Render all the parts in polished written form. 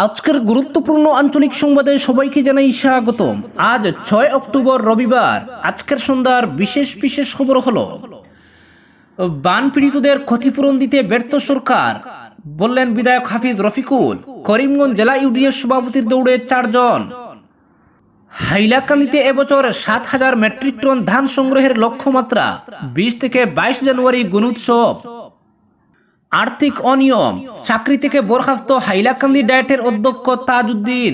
আজকের গুরুত্বপূর্ণ আঞ্চলিক সংবাদে সবাইকে জানাই স্বাগতম। আজ 6 অক্টোবর রবিবার। আজকের সন্ধ্যার বিশেষ বিশেষ খবর হলো, বান পীড়িতদের ক্ষতিপূরণ দিতে ব্যর্থ সরকার, বললেন বিধায়ক হাফিজ রফিকুল। করিমগঞ্জ জেলা ইউডিএফ সভাপতির দৌড়ে 4 জন। হাইলাকান্দিতে এবছর 7,000 মেট্রিক টন ধান সংগ্রহের লক্ষ্যমাত্রা। 20 থেকে 22 জানুয়ারি গুণোৎসব। আর্থিক অনিয়ম, চাকরি থেকে বরখাস্ত হাইলাকান্দি ডায়েটের অধ্যক্ষ তাজউদ্দিন।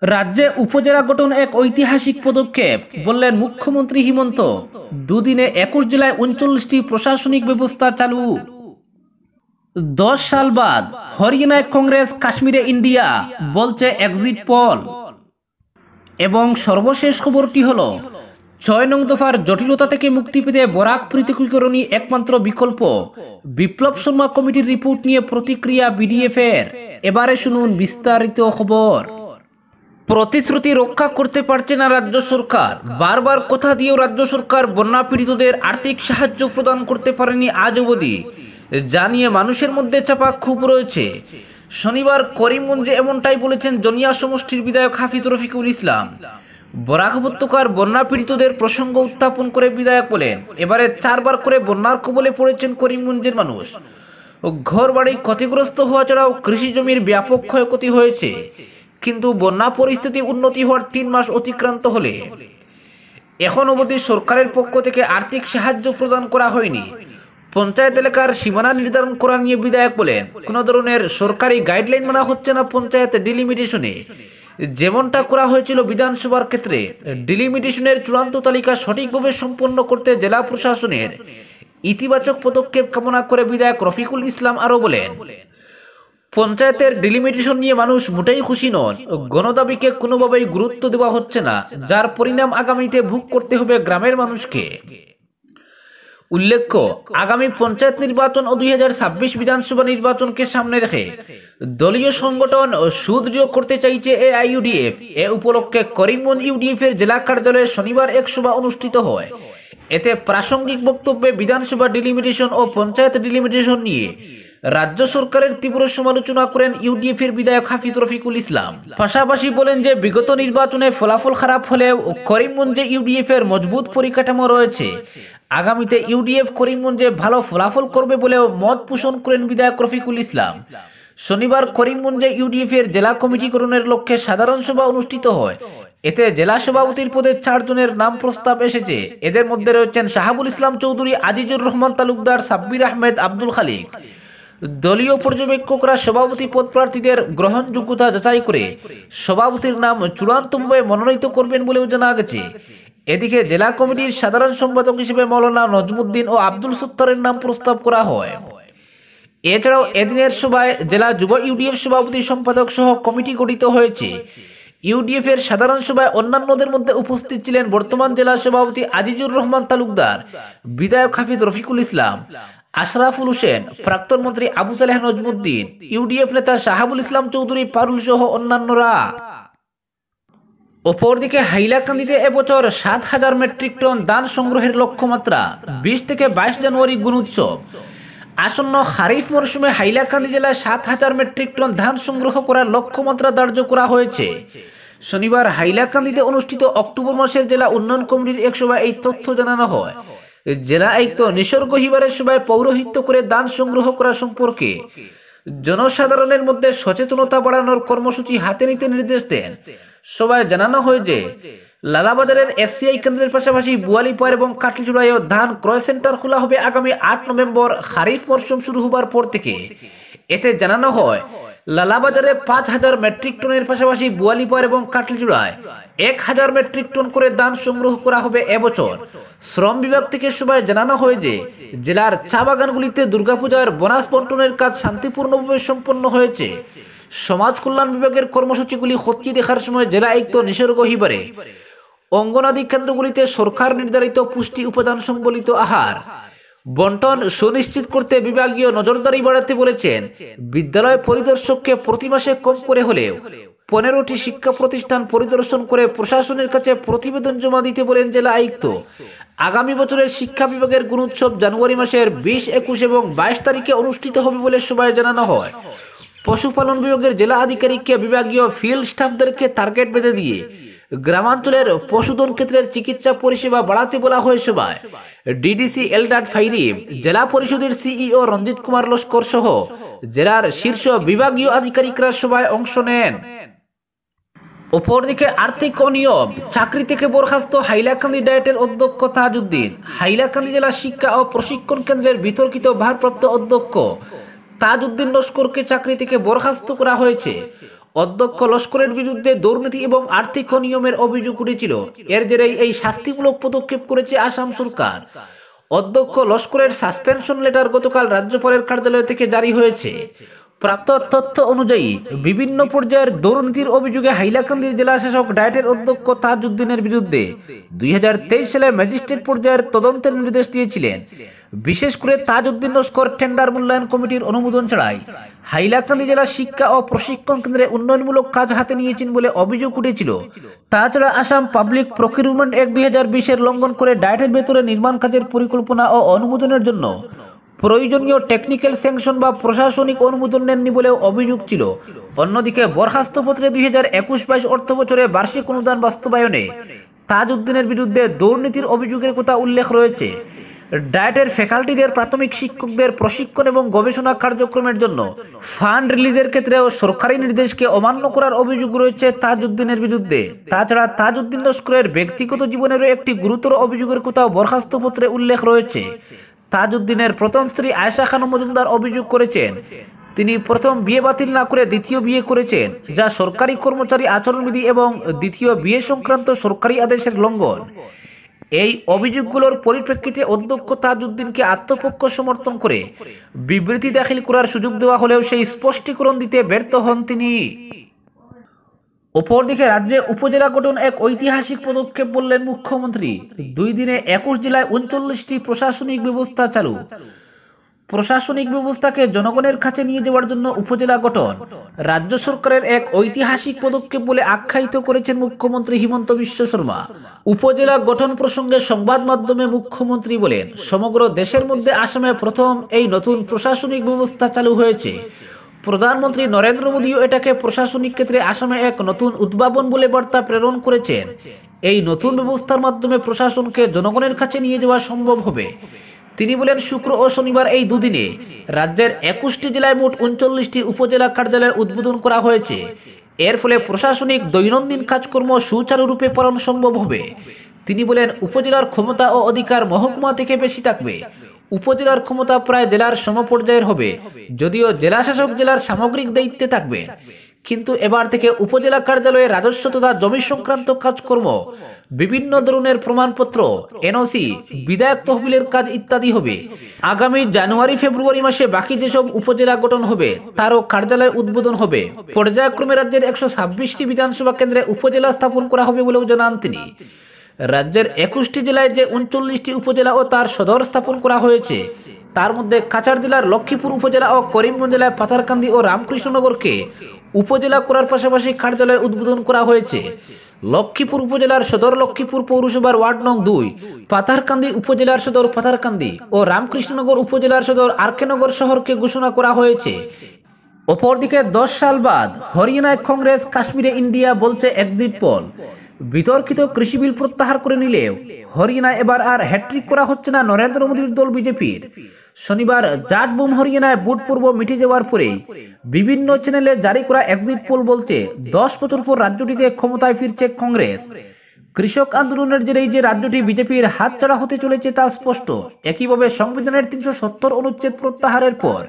রাজ্যে উপজেলা গঠন এক ঐতিহাসিক পদক্ষেপ, বললেন মুখ্যমন্ত্রী হিমন্ত। দুদিনে 21 জেলায় 39টি প্রশাসনিক ব্যবস্থা চালু। 10 সাল বাদ হরিয়ানায় কংগ্রেস, কাশ্মীরে ইন্ডিয়া, বলছে এক্সিট পোল। এবং সর্বশেষ খবরটি হলো, 6 নং দফার জটিলতা থেকে মুক্তি পেতে বরাক পৃথকীকরণই একমাত্র বিকল্প। বিপ্লব শর্মা কমিটির রিপোর্ট নিয়ে প্রতিক্রিয়া বিডিএফ এর। এবারে শুনুন বিস্তারিত খবর। প্রতিশ্রুতি রক্ষা করতে পারছে না রাজ্য সরকার। বারবার কথা দিয়েও রাজ্য সরকার বন্যা পীড়িতদের আর্থিক সাহায্য প্রদান করতে পারেনি আজ অবধি, জানিয়ে মানুষের মধ্যে চাপা ক্ষোভ রয়েছে। শনিবার করিমগঞ্জে এমনটাই বলেছেন জনিয়া সমষ্টির বিধায়ক হাফিজ রফিকুল ইসলাম। বরাক উপত্যকার বন্যা পীড়িতদের প্রসঙ্গ উত্থাপন করে বিধায়ক বলেন, এবারে 4 বার করে বন্যার কবলে পড়েছেন করিমগঞ্জের মানুষ। ঘর বাড়ি ক্ষতিগ্রস্ত হওয়া ছাড়াও কৃষি জমির ব্যাপক ক্ষয়ক্ষতি হয়েছে। কিন্তু বন্যা পরিস্থিতি উন্নতি হওয়ার 3 মাস অতিক্রান্ত হলে এখন অবধি সরকারের পক্ষ থেকে আর্থিক সাহায্য প্রদান করা হয়নি। পঞ্চায়েত এলাকার সীমানা নির্ধারণ করা নিয়ে বিধায়ক বলেন, কোন ধরনের সরকারি গাইডলাইন মানা হচ্ছে না পঞ্চায়েত ডিলিমিটেশনে, যেমনটা করা হয়েছিল বিধানসভার ক্ষেত্রে। ডিলিমিটেশনের চূড়ান্ত তালিকা সঠিকভাবে সম্পন্ন করতে জেলা প্রশাসনের ইতিবাচক পদক্ষেপ কামনা করে বিধায়ক রফিকুল ইসলাম আরো বলেন, পঞ্চায়েতের ডিলিমিটেশন নিয়ে মানুষ মোটেই খুশি নন। গণদাবিকে কোনোভাবেই গুরুত্ব দেওয়া হচ্ছে না, যার পরিণাম আগামীতে ভোগ করতে হবে গ্রামের মানুষকে। উল্লেখ্য, আগামী পঞ্চায়েত নির্বাচন ও 2026 বিধানসভা নির্বাচনকে সামনে রেখে দলীয় সংগঠন সুদৃঢ় করতে চাইছে এআইইউডিএফ। এ উপলক্ষে করিমগঞ্জ ইউডিএফ এর জেলা কার্যালয়ে শনিবার এক সভা অনুষ্ঠিত হয়। এতে প্রাসঙ্গিক বক্তব্যে বিধানসভা ডিলিমিটেশন ও পঞ্চায়েত ডিলিমিটেশন নিয়ে রাজ্য সরকারের তীব্র সমালোচনা করেন ইউডিএফ এর বিধায়ক হাফিজ রফিকুল ইসলাম। পাশাপাশি বলেন যে বিগত নির্বাচনে ফলাফল খারাপ হলেও করিমগঞ্জে ইউডিএফ এর মজবুত পরিকাঠামো রয়েছে। আগামীতে ইউডিএফ করিমগঞ্জে ভালো ফলাফল করবে বলেও মত পোষণ করেন বিধায়ক রফিকুল ইসলাম। শনিবার করিমগঞ্জে ইউডিএফ এর জেলা কমিটি গঠনের লক্ষ্যে সাধারণ সভা অনুষ্ঠিত হয়। এতে জেলা সভাপতির পদে 4 জনের নাম প্রস্তাব এসেছে। এদের মধ্যে রয়েছেন শাহাবুল ইসলাম চৌধুরী, আজিজুর রহমান তালুকদার, সাব্বির আহমেদ, আব্দুল খালিক। দলীয় পর্যবেক্ষকরা সভাপতি পদ প্রার্থীদের গ্রহণযোগ্যতা যাচাই করে সভাপতির নাম চূড়ান্তভাবে মনোনীত করবেন বলেও জানা গেছে। এদিকে জেলা কমিটির সাধারণ সম্পাদক হিসেবে মৌলানা নজমুদ্দিন ও আব্দুল সত্তারের নাম প্রস্তাব করা হয়। এছাড়াও এদিনের সভায় জেলা যুব ইউডিএফ সভাপতি সম্পাদক সহ কমিটি গঠিত হয়েছে। ইউডিএফ এর সাধারণ সভায় অন্যান্যদের মধ্যে উপস্থিত ছিলেন বর্তমান জেলা সভাপতি আজিজুর রহমান তালুকদার, বিধায়ক হাফিজ রফিকুল ইসলাম, আশরাফুল হোসেন, প্রাক্তন মন্ত্রী আবু সালেহ নজমুদ্দিন, ইউডিএফ নেতা শাহাবুল ইসলাম চৌধুরী পারুল সহ অন্যান্যরা। অপরদিকে হাইলাকান্দিতে এবছর 7,000 মেট্রিক টন ধান সংগ্রহের লক্ষ্যমাত্রা। 20 থেকে 22 জানুয়ারি গুণোৎসব। আসন্ন খারিফ মরশুমে হাইলাকান্দি জেলায় 7,000 মেট্রিক টন ধান সংগ্রহ করার লক্ষ্যমাত্রা ধার্য করা হয়েছে। শনিবার হাইলাকান্দিতে অনুষ্ঠিত অক্টোবর মাসের জেলা উন্নয়ন কমিটির এক সভায় এই তথ্য জানানো হয়। জেলা আয়ুক্ত নিসর্গ হিবারের সভায় পৌরোহিত্য করে ধান সংগ্রহ করা সম্পর্কে জনসাধারণের মধ্যে সচেতনতা বাড়ানোর কর্মসূচি হাতে নিতে নির্দেশ দেন। সভায় জানানো হয় যে লালাবাজারের এফসিআই কেন্দ্রের পাশাপাশি বুয়ালিপাড় এবং কাটলিচুড়ায়ও ধান ক্রয় সেন্টার খোলা হবে আগামী 8 নভেম্বর খারিফ মরশুম শুরু হবার পর থেকে। এতে জানানো হয়, লালাবাজারে 5,000 মেট্রিক টনের পাশাপাশি বুয়ালিপাড় এবং কাটলিচুড়ায় 1,000 মেট্রিক টন করে ধান সংগ্রহ করা হবে এবছর। শ্রম বিভাগ থেকে সভায় জানানো হয় যে জেলার চা বাগানগুলিতে দুর্গাপূজার বোনাস বন্টনের কাজ শান্তিপূর্ণভাবে সম্পন্ন হয়েছে। সমাজ কল্যাণ বিভাগের কর্মসূচিগুলি খতিয়ে দেখার সময় জেলা আয়ুক্ত নিসর্গ হিবারে অঙ্গনাদি কেন্দ্রগুলিতে সরকার নির্ধারিত পুষ্টি উপাদান সম্বলিত আহার বন্টন সুনিশ্চিত করতে বিভাগীয় নজরদারি বাড়াতে বলেছেন। বিদ্যালয় পরিদর্শককে প্রতি মাসে কম করে হলেও 15টি শিক্ষা প্রতিষ্ঠান পরিদর্শন করে প্রশাসনের কাছে প্রতিবেদন জমা দিতে বলেন জেলা আয়ুক্ত। আগামী বছরের শিক্ষা বিভাগের গুণোৎসব জানুয়ারি মাসের 20, 21 এবং 22 তারিখে অনুষ্ঠিত হবে বলে সভায় জানানো হয়। পশুপালন বিভাগের জেলা আধিকারিককে বিভাগীয় ফিল্ড স্টাফদেরকে টার্গেট বেঁধে দিয়ে গ্রামাঞ্চলের পশুধন ক্ষেত্রের চিকিৎসা পরিষেবা বাড়াতে বলা হয় সভায়। ডিডিসি এলডাট ফাইরি, জেলা পরিষদের সিইও রঞ্জিত কুমার লস্কর সহ জেলার শীর্ষ বিভাগীয় আধিকারিকরা সভায় অংশ নেন। অপরদিকে আর্থিক অনিয়ম, চাকরি থেকে বরখাস্ত হাইলাকান্দি ডায়েটের অধ্যক্ষ তাজউদ্দিন। হাইলাকান্দি জেলা শিক্ষা ও প্রশিক্ষণ কেন্দ্রের বিতর্কিত ভারপ্রাপ্ত অধ্যক্ষ তাজউদ্দিন লস্করকে চাকরি থেকে বরখাস্ত করা হয়েছে। অধ্যক্ষ লস্করের বিরুদ্ধে দুর্নীতি এবং আর্থিক অনিয়মের অভিযোগ উঠেছিল। এর জেরেই এই শাস্তিমূলক পদক্ষেপ করেছে আসাম সরকার। অধ্যক্ষ লস্করের সাসপেনশন লেটার গতকাল রাজ্যপালের কার্যালয় থেকে জারি হয়েছে। প্রাপ্ত তথ্য অনুযায়ী বিভিন্ন পর্যায়ের দুর্নীতির অভিযোগে হাইলাকান্দির জেলা শাসক ডায়েটের অধ্যক্ষ তাজউদ্দিনের বিরুদ্ধে 2023 সালে ম্যাজিস্ট্রেট পর্যায়ের তদন্তের নির্দেশ দিয়েছিলেন। বিশেষ করে তাজউদ্দিন লস্কর টেন্ডার মূল্যায়ন কমিটির অনুমোদন ছাড়াই হাইলাকান্দি জেলা শিক্ষা ও প্রশিক্ষণ কেন্দ্রে উন্নয়নমূলক কাজ হাতে নিয়েছেন বলে অভিযোগ উঠেছিল। তাছাড়া আসাম পাবলিক প্রকিউরমেন্ট অ্যাক্ট 2020 লঙ্ঘন করে ডায়েটের ভেতরে নির্মাণ কাজের পরিকল্পনা ও অনুমোদনের জন্য প্রয়োজনীয় টেকনিক্যাল স্যাংশন বা প্রশাসনিক অনুমোদন নেননি বলেও অভিযোগ ছিল। অন্যদিকে বরখাস্তপত্রে 2021-22 অর্থ বছরে বার্ষিক অনুদান বাস্তবায়নে তাজউদ্দিনের বিরুদ্ধে দুর্নীতির অভিযোগের কথা উল্লেখ রয়েছে। ডায়েটের ফ্যাকাল্টিদের প্রাথমিক শিক্ষকদের প্রশিক্ষণ এবং গবেষণা কার্যক্রমের জন্য ফান্ড রিলিজের ক্ষেত্রেও সরকারি নির্দেশকে অমান্য করার অভিযোগ রয়েছে তাজউদ্দিনের বিরুদ্ধে। তাছাড়া তাজউদ্দিন লস্করের ব্যক্তিগত জীবনেরও একটি গুরুতর অভিযোগের কথাও বরখাস্তপত্রে উল্লেখ রয়েছে। তাজউদ্দিনের প্রথম স্ত্রী আয়েশা খানম মজুমদার অভিযোগ করেছেন তিনি প্রথম বিয়ে বাতিল না করে দ্বিতীয় বিয়ে করেছেন, যা সরকারি কর্মচারী আচরণবিধি এবং দ্বিতীয় বিয়ে সংক্রান্ত সরকারি আদেশের লঙ্ঘন। এই অভিযোগগুলোর পরিপ্রেক্ষিতে অধ্যক্ষ তাজউদ্দিনকে আত্মপক্ষ সমর্থন করে বিবৃতি দাখিল করার সুযোগ দেওয়া হলেও সেই স্পষ্টীকরণ দিতে ব্যর্থ হন তিনি। অপরদিকে রাজ্যে উপজেলা গঠন এক ঐতিহাসিক পদক্ষেপ বললেন মুখ্যমন্ত্রী। 2 দিনে 21 জেলায় 39টি প্রশাসনিক ব্যবস্থা চালু। প্রশাসনিক ব্যবস্থাকে জনগণের কাছে নিয়ে যাওয়ার জন্য উপজেলা গঠন রাজ্য সরকারের এক ঐতিহাসিক পদক্ষেপ বলে আখ্যায়িত করেছেন মুখ্যমন্ত্রী হিমন্ত বিশ্ব শর্মা। উপজেলা গঠন প্রসঙ্গে সংবাদ মাধ্যমে মুখ্যমন্ত্রী বলেন, সমগ্র দেশের মধ্যে আসামে প্রথম এই নতুন প্রশাসনিক ব্যবস্থা চালু হয়েছে। প্রধানমন্ত্রী নরেন্দ্র মোদীও এটাকে প্রশাসনিক ক্ষেত্রে আসামে এক নতুন উদ্ভাবন বলে বার্তা প্রেরণ করেছেন। এই নতুন ব্যবস্থার মাধ্যমে প্রশাসনকে জনগণের কাছে নিয়ে যাওয়া সম্ভব হবে। তিনি বলেন, শুক্র ও শনিবার এই দুদিনে রাজ্যের 21টি জেলায় মোট 39টি উপজেলা কার্যালয়ের উদ্বোধন করা হয়েছে। এর ফলে প্রশাসনিক দৈনন্দিন কাজকর্ম সুচারুরূপে পালন সম্ভব হবে। তিনি বলেন, উপজেলার ক্ষমতা ও অধিকার মহকুমা থেকে বেশি থাকবে। উপজেলার ক্ষমতা প্রায় জেলার সমপর্যায়ের হবে, যদিও জেলা শাসক জেলার সামগ্রিক দায়িত্বে থাকবেন। কিন্তু এবার থেকে উপজেলা কার্যালয়ে রাজস্ব তথা জমি সংক্রান্ত কাজকর্ম, বিভিন্ন ধরনের প্রমাণপত্র, এনওসি, বিধায়ক তহবিলের কাজ ইত্যাদি হবে। আগামী জানুয়ারি-ফেব্রুয়ারি মাসে বাকি যেসব উপজেলা গঠন হবে তারও কার্যালয় উদ্বোধন হবে। পর্যায়ক্রমে রাজ্যের 126টি বিধানসভা কেন্দ্রে উপজেলা স্থাপন করা হবে বলেও জানান তিনি। রাজ্যের 21টি জেলায় যে 39টি উপজেলা ও তার সদর স্থাপন করা হয়েছে, তার মধ্যে কাছাড় জেলার লক্ষ্মীপুর উপজেলা ও করিমগঞ্জ জেলায় পাথারকান্দি ও রামকৃষ্ণনগরকে উপজেলা করার পাশাপাশি কার্যালয় উদ্বোধন করা হয়েছে। লক্ষ্মীপুর উপজেলার সদর লক্ষ্মীপুর পৌরসভার ওয়ার্ড নং 2, পাথারকান্দি উপজেলার সদর পাথারকান্দি ও রামকৃষ্ণনগর উপজেলার সদর আরকেনগর শহরকে ঘোষণা করা হয়েছে। অপরদিকে 10 সাল বাদ হরিয়ানায় কংগ্রেস, কাশ্মীরে ইন্ডিয়া, বলছে এক্সিট পোল। বিতর্কিত কৃষি বিল প্রত্যাহার করে নিলেও হরিয়ানায় এবার আর হ্যাট্রিক করা হচ্ছে না নরেন্দ্র মোদীর দল বিজেপির। শনিবার জাট বুম হরিয়ানায় বুট পর্ব মিটে যাওয়ার পরে বিভিন্ন চ্যানেলে জারি করা এক্সিট পোল বলছে 10 বছর পর রাজ্যটিতে ক্ষমতায় ফিরছে কংগ্রেস। কৃষক আন্দোলনের জেরেই যে রাজ্যটি বিজেপির হাতছাড়া হতে চলেছে তা স্পষ্ট। একইভাবে সংবিধানের 370 অনুচ্ছেদ প্রত্যাহারের পর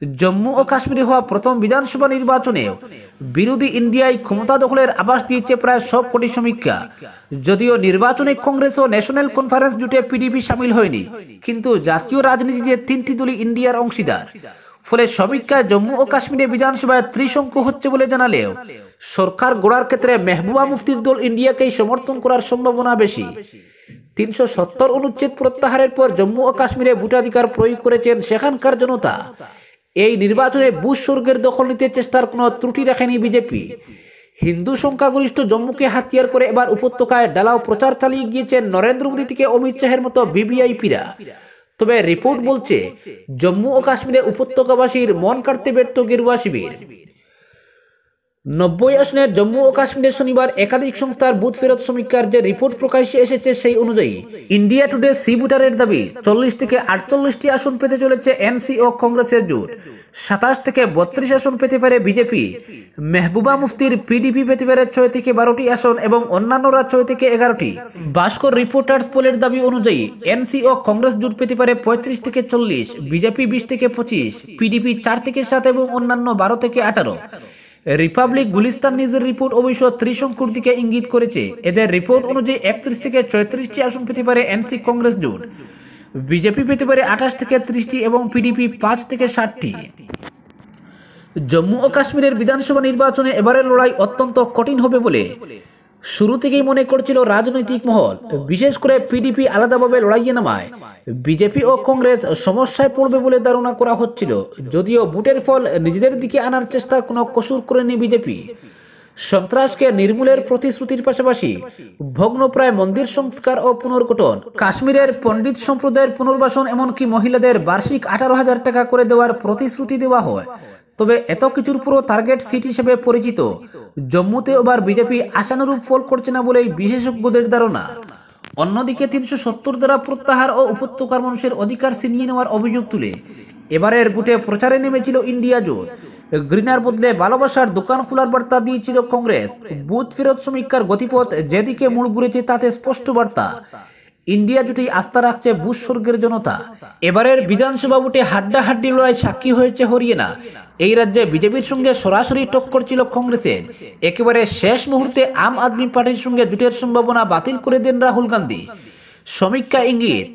জম্মু ও কাশ্মীরে হওয়া প্রথম বিধানসভা নির্বাচনেও বিরোধী ইন্ডিয়ায় ক্ষমতা দখলের আভাস দিয়েছে প্রায় সবকটি সমীক্ষা। যদিও নির্বাচনে কংগ্রেস ও ন্যাশনাল কনফারেন্স জোটে পিডিপি সামিল হয়নি, কিন্তু জাতীয় রাজনীতিতে 3টি দলই ইন্ডিয়ার অংশীদার। ফলে সমীক্ষায় জম্মু ও কাশ্মীরে বিধানসভায় ত্রিশঙ্ক হচ্ছে বলে জানালেও সরকার গড়ার ক্ষেত্রে মেহবুবা মুফতির দল ইন্ডিয়াকেই সমর্থন করার সম্ভাবনা বেশি। 370 অনুচ্ছেদ প্রত্যাহারের পর জম্মু ও কাশ্মীরে ভোটাধিকার প্রয়োগ করেছেন সেখানকার জনতা। এই নির্বাচনে বুশ স্বর্গের দখল নিতে চেষ্টার কোনো ত্রুটি রাখেনি বিজেপি। হিন্দু সংখ্যাগরিষ্ঠ জম্মুকে হাতিয়ার করে এবার উপত্যকায় ডালাও প্রচার চালিয়ে গিয়েছেন নরেন্দ্র মোদী থেকে অমিত শাহের মতো ভিভিআইপিরা। তবে রিপোর্ট বলছে জম্মু ও কাশ্মীরে উপত্যকাবাসীর মন কাটতে ব্যর্থ গেরুয়া শিবির। 90 আসনের জম্মু ও কাশ্মীরে শনিবার একাধিক সংস্থার বুথ ফেরত সমীক্ষার যে রিপোর্ট প্রকাশ্যে এসেছে সেই অনুযায়ী ইন্ডিয়া টুডে সি ভোটারের দাবি 40 থেকে 48টি আসন পেতে চলেছে এনসি ও কংগ্রেসের জোট। 27 থেকে 32 আসন পেতে পারে বিজেপি। মেহবুবা মুফতির পিডিপি পেতে পারে 6 থেকে 12টি আসন এবং অন্যান্যরা 6 থেকে 11টি। ভাস্কর রিপোর্টার্স পোলের দাবি অনুযায়ী এনসি ও কংগ্রেস জোট পেতে পারে 35 থেকে 40, বিজেপি 20 থেকে 25, পিডিপি 4 থেকে 7 এবং অন্যান্য 12 থেকে 18। রিপাবলিক গুলিস্তান নিউজের রিপোর্ট অবশ্য ত্রিশঙ্কুর দিকে ইঙ্গিত করেছে। এদের রিপোর্ট অনুযায়ী 31 থেকে 34টি আসন পেতে পারে এনসি কংগ্রেস জোট, বিজেপি পেতে পারে 28 থেকে 30টি এবং পিডিপি 5 থেকে 7টি। জম্মু ও কাশ্মীরের বিধানসভা নির্বাচনে এবারের লড়াই অত্যন্ত কঠিন হবে বলে শুরু থেকেই মনে করছিল রাজনৈতিক মহল। বিশেষ করে পিডিপি আলাদাভাবে লড়াইয়ে নামায় বিজেপি ও কংগ্রেস সমস্যায় পড়বে বলে ধারণা করা হচ্ছিল। যদিও ভোটের ফল নিজেদের দিকে আনার চেষ্টা কোনো কসুর করেনি বিজেপি। সন্ত্রাসকে নির্মূলের প্রতিশ্রুতির পাশাপাশি ভগ্নপ্রায় মন্দির সংস্কার ও পুনর্গঠন, কাশ্মীরের পণ্ডিত সম্প্রদায়ের পুনর্বাসন, এমনকি মহিলাদের বার্ষিক 18,000 টাকা করে দেওয়ার প্রতিশ্রুতি দেওয়া হয়। তবে এত কিছুর পুরো টার্গেট সিট হিসেবে পরিচিত জম্মুতে এবার বিজেপি আশানুরূপ ফল করছে না বলেই বিশেষজ্ঞদের ধারণা। অন্যদিকে 370 দ্বারা প্রত্যাহার ও উপত্যকার মানুষের অধিকার ছিনিয়ে নেওয়ার অভিযোগ তুলে এবারের ভোটে প্রচারে নেমেছিল ইন্ডিয়া জোট। গ্রিনার বদলে ভালোবাসার দোকান খোলার বার্তা দিয়েছিল কংগ্রেস। বুথ ফেরত সমীক্ষার গতিপথ যেদিকে মোড় ঘুরেছে তাতে স্পষ্ট বার্তা, ইন্ডিয়া জোটেই আস্থা রাখছে বুশ স্বর্গের জনতা। এবারের বিধানসভা ভোটে হাড্ডাহাড্ডি লড়াই সাক্ষী হয়েছে হরিয়ানা। এই রাজ্যে বিজেপির সঙ্গে সরাসরি টক্কর ছিল কংগ্রেসের। একেবারে শেষ মুহূর্তে আম আদমি পার্টির সঙ্গে জোটের সম্ভাবনা বাতিল করে দেন রাহুল গান্ধী। সমীক্ষা ইঙ্গিত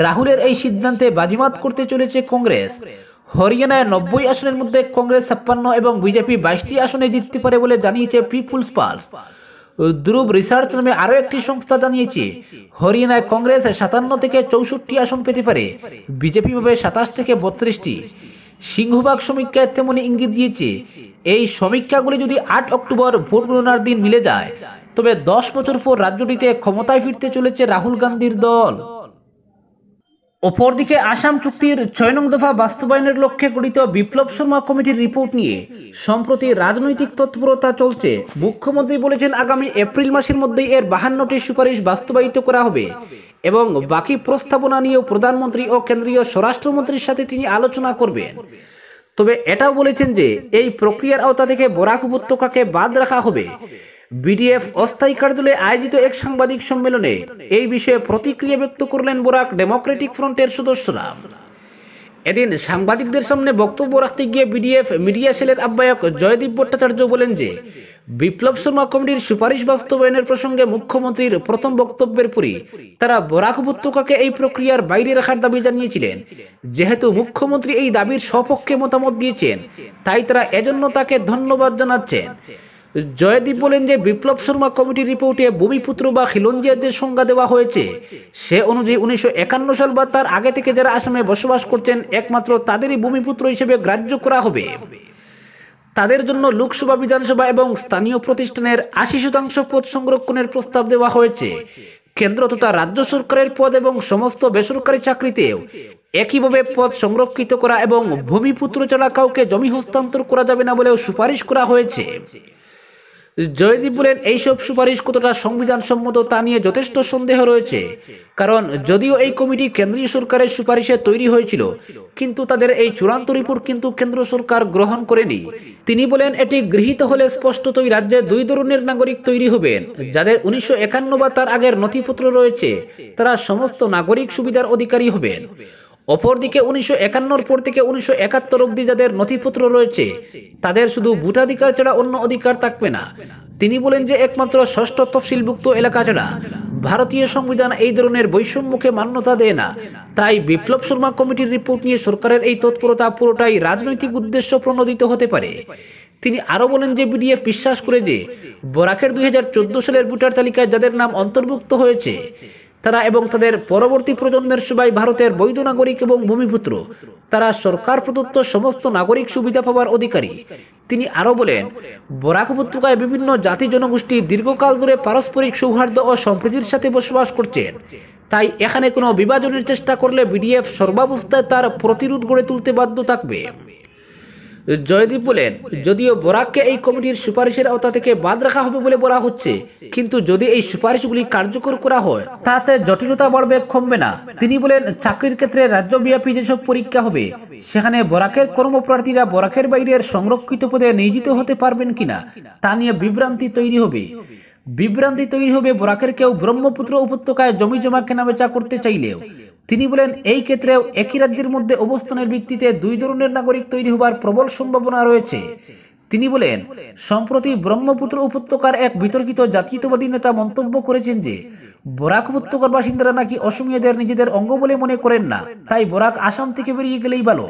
রাহুলের এই সিদ্ধান্তে বাজিমাত করতে চলেছে কংগ্রেস। হরিয়ানায় 90 আসনের মধ্যে কংগ্রেস 56 এবং বিজেপি 22টি আসনে জিততে পারে বলে জানিয়েছে পিপুলস পালস। ধ্রুব রিসার্চ নামে আরো একটি সংস্থা জানিয়েছে হরিয়ানায় কংগ্রেস 57 থেকে 64 আসন পেতে পারে, বিজেপি পাবে 27 থেকে 32টি। সিংহভাগ সমীক্ষায় তেমনি ইঙ্গিত দিয়েছে এই সমীক্ষাগুলি যদি 8 অক্টোবর ভোট গণনার দিন মিলে যায় তবে 10 বছর পর রাজ্যটিতে ক্ষমতায় ফিরতে চলেছে রাহুল গান্ধীর দল। অপরদিকে আসাম চুক্তির 6 নং দফা বাস্তবায়নের লক্ষ্যে গঠিত বিপ্লব শর্মা কমিটির রিপোর্ট নিয়ে সম্প্রতি রাজনৈতিক তৎপরতা চলছে। মুখ্যমন্ত্রী বলেছেন আগামী এপ্রিল মাসের মধ্যেই এর 52টি সুপারিশ বাস্তবায়িত করা হবে এবং বাকি প্রস্তাবনা নিয়েও প্রধানমন্ত্রী ও কেন্দ্রীয় স্বরাষ্ট্রমন্ত্রীর সাথে তিনি আলোচনা করবেন। তবে এটাও বলেছেন যে এই প্রক্রিয়ার আওতা থেকে বরাক উপত্যকাকে বাদ রাখা হবে। বিডিএফ অস্থায়ী কার্যালয়ে আয়োজিত এক সাংবাদিক সম্মেলনে এই বিষয়ে প্রতিক্রিয়া ব্যক্ত করলেন বরাক ডেমোক্রেটিক ফ্রন্টের সদস্যরা। এদিন সাংবাদিকদের সামনে বক্তব্য রাখতে গিয়ে বিডিএফ মিডিয়া সেলের আহ্বায়ক জয়দীপ ভট্টাচার্য বলেন যে বিপ্লব শর্মা কমিটির সুপারিশ বাস্তবায়নের প্রসঙ্গে মুখ্যমন্ত্রীর প্রথম বক্তব্যের পরই তারা বরাক উপত্যকাকে এই প্রক্রিয়ার বাইরে রাখার দাবি জানিয়েছিলেন। যেহেতু মুখ্যমন্ত্রী এই দাবির সপক্ষে মতামত দিয়েছেন তাই তারা এজন্য তাকে ধন্যবাদ জানাচ্ছেন। জয়দীপ বলেন যে বিপ্লব শর্মা কমিটির রিপোর্টে ভূমিপুত্র বা খিলঞ্জিয়ার যে সংজ্ঞা দেওয়া হয়েছে সে অনুযায়ী 1951 সাল বা তার আগে থেকে যারা আসামে বসবাস করছেন একমাত্র তাদেরই ভূমিপুত্র হিসেবে গ্রাহ্য করা হবে। তাদের জন্য লোকসভা, বিধানসভা এবং স্থানীয় প্রতিষ্ঠানের 80% পদ সংরক্ষণের প্রস্তাব দেওয়া হয়েছে। কেন্দ্র তথা রাজ্য সরকারের পদ এবং সমস্ত বেসরকারি চাকরিতেও একইভাবে পদ সংরক্ষিত করা এবং ভূমিপুত্র ছাড়া কাউকে জমি হস্তান্তর করা যাবে না বলেও সুপারিশ করা হয়েছে। জয়দীপ বলেন এইসব সুপারিশ কতটা সংবিধান সম্মত তা নিয়ে যথেষ্ট সন্দেহ রয়েছে, কারণ যদিও এই কমিটি কেন্দ্রীয় সরকারের সুপারিশে তৈরি হয়েছিল কিন্তু তাদের এই চূড়ান্ত রিপোর্ট কিন্তু কেন্দ্র সরকার গ্রহণ করেনি। তিনি বলেন এটি গৃহীত হলে স্পষ্টতই রাজ্যে দুই ধরনের নাগরিক তৈরি হবেন। যাদের 1951 বা তার আগের নথিপত্র রয়েছে তারা সমস্ত নাগরিক সুবিধার অধিকারী হবেন। অপরদিকে 1951 পর থেকে 1971 অবধি যাদের নথিপত্র রয়েছে তাদের শুধু ভোটাধিকার ছাড়া অন্য অধিকার থাকবে না। তিনি বলেন যে একমাত্র ষষ্ঠ তফসিলভুক্ত এলাকা ছাড়া ভারতীয় সংবিধান এই ধরনের বৈষম্যকে মান্যতা দেয় না। তাই বিপ্লব শর্মা কমিটির রিপোর্ট নিয়ে সরকারের এই তৎপরতা পুরোটাই রাজনৈতিক উদ্দেশ্য প্রণোদিত হতে পারে। তিনি আরো বলেন যে বিডিএফ বিশ্বাস করে যে বরাকের 2014 সালের ভোটার তালিকায় যাদের নাম অন্তর্ভুক্ত হয়েছে তারা এবং তাদের পরবর্তী প্রজন্মের সবাই ভারতের বৈধ নাগরিক এবং ভূমিপুত্র। তারা সরকার প্রদত্ত সমস্ত নাগরিক সুবিধা পাওয়ার অধিকারী। তিনি আরও বলেন, বরাক উপত্যকায় বিভিন্ন জাতি জনগোষ্ঠী দীর্ঘকাল ধরে পারস্পরিক সৌহার্দ্য ও সম্প্রীতির সাথে বসবাস করছেন। তাই এখানে কোনো বিভাজনের চেষ্টা করলে বিডিএফ সর্বাবস্থায় তার প্রতিরোধ গড়ে তুলতে বাধ্য থাকবে। জয়দীপ বলেন, যদিও বরাককে এই কমিটির সুপারিশের আওতা থেকে বাদ রাখা হবে বলে বলা হচ্ছে, কিন্তু যদি এই সুপারিশগুলি কার্যকর করা হয় তাতে জটিলতা বাড়বে, কমবে না। তিনি বলেন, চাকরির ক্ষেত্রে রাজ্যব্যাপী যেসব পরীক্ষা হবে সেখানে বরাকের কর্মপ্রার্থীরা বরাকের বাইরের সংরক্ষিত পদে নিয়োজিত হতে পারবেন কিনা তা নিয়ে বিভ্রান্তি তৈরি হবে। বরাকের কেউ ব্রহ্মপুত্র উপত্যকায় জমি জমা কেনাবেচা করতে চাইলেও। তিনি বলেন, এই ক্ষেত্রেও একই রাজ্যের মধ্যে অবস্থানের ভিত্তিতে দুই ধরনের নাগরিক তৈরি হবার প্রবল সম্ভাবনা রয়েছে। তিনি বলেন, সম্প্রতি ব্রহ্মপুত্র উপত্যকার এক বিতর্কিত জাতীয়তাবাদী নেতা মন্তব্য করেছেন যে বরাক উপত্যকার বাসিন্দারা নাকি অসমীয়াদের নিজেদের অঙ্গ বলে মনে করেন না, তাই বরাক আসাম থেকে বেরিয়ে গেলেই ভালো।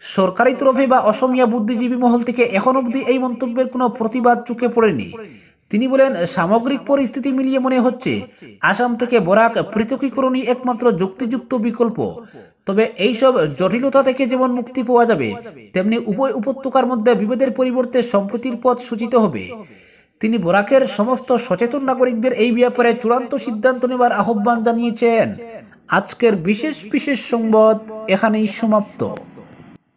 সরকারি তরফে বা অসমীয়া বুদ্ধিজীবী মহল থেকে এখন অবধি এই মন্তব্যের কোনো প্রতিবাদ চোখে পড়েনি। তিনি বলেন, সামগ্রিক পরিস্থিতি মিলিয়ে মনে হচ্ছে আসাম থেকে বরাক পৃথকীকরণই একমাত্র যুক্তিযুক্ত বিকল্প। তবে এইসব জটিলতা থেকে যেমন মুক্তি পাওয়া যাবে, তেমনি উভয় উপত্যকার মধ্যে বিভেদের পরিবর্তে সম্প্রীতির পথ সূচিত হবে। তিনি বরাকের সমস্ত সচেতন নাগরিকদের এই ব্যাপারে চূড়ান্ত সিদ্ধান্ত নেবার আহ্বান জানিয়েছেন। আজকের বিশেষ সংবাদ এখানেই সমাপ্ত।